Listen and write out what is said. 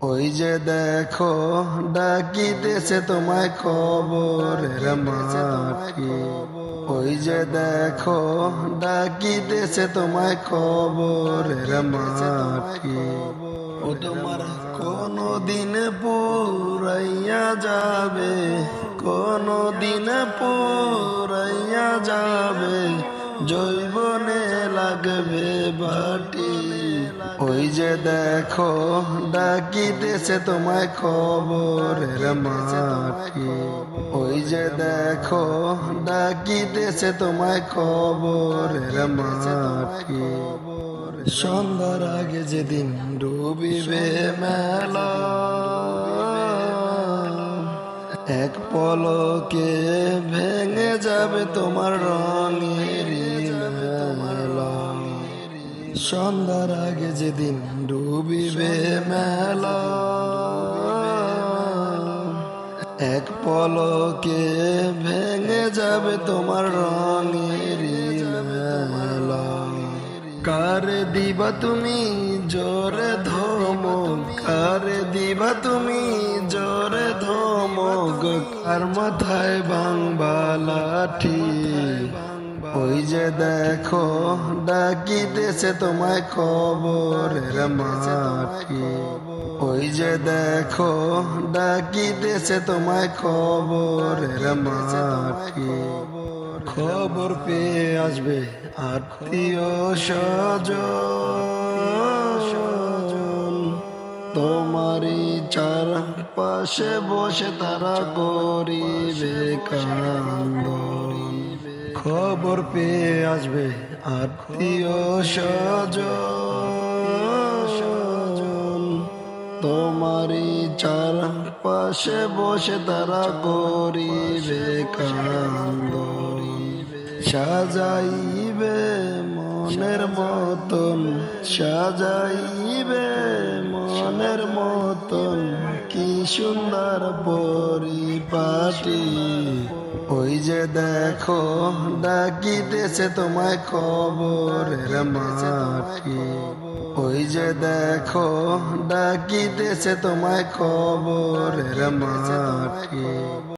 ওই যে দেখো ডাকিতেছে তোমায় কবরের মাটি। ওই যে দেখো ডাকিতেছে তোমায় কবরের মাটি। ও তোমার কোনো দিন পুরাইয়া যাবে, কোনো দিন পুরাইয়া যাবে, জৈবনে লাগবে বাটি। ওই যে দেখো ডাকিতেছে তোমায় কবরের মাটি। ওই যে দেখো ডাকিতেছে তোমায় কবরের মাটি। সন্ধ্যার আগে যেদিন ডুবিবে মেলা, এক পলকে ভেঙে যাবে তোমার রঙের মেলা। সন্ধ্যার আগে যেদিন ডুবিবে মেলা, এক পলকে ভেঙে যাবে তোমার রঙের মেলা। কারে দিবা তুমি জোরে ধমক, কারে দিবা তুমি জোরে ধমক, কার মাথায় ভাঙবা লাঠি। ওই যে দেখো ডাকিতেছে তোমায় কবরের মাটি। ওই যে দেখো ডাকিতেছে তোমায় কবরের মাটি। খবর পেয়ে আসবে আত্মীয় স্বজন, তোমারই চারপাশে বসে তারা করিবে কান্দন। খবর পেয়ে আসবে আত্মীয় স্বজন, তোমারই চারপাশে বসে তারা করিবে কান্দন। সাজাইবে মনের মতন, সাজাইবে মনের মতন, কি সুন্দর পরিপাটি। ওই যে দেখো ডাকিতেছে তোমায় কবরের মাটি। ওই যে দেখো ডাকিতেছে তোমায় কবরের মাটি।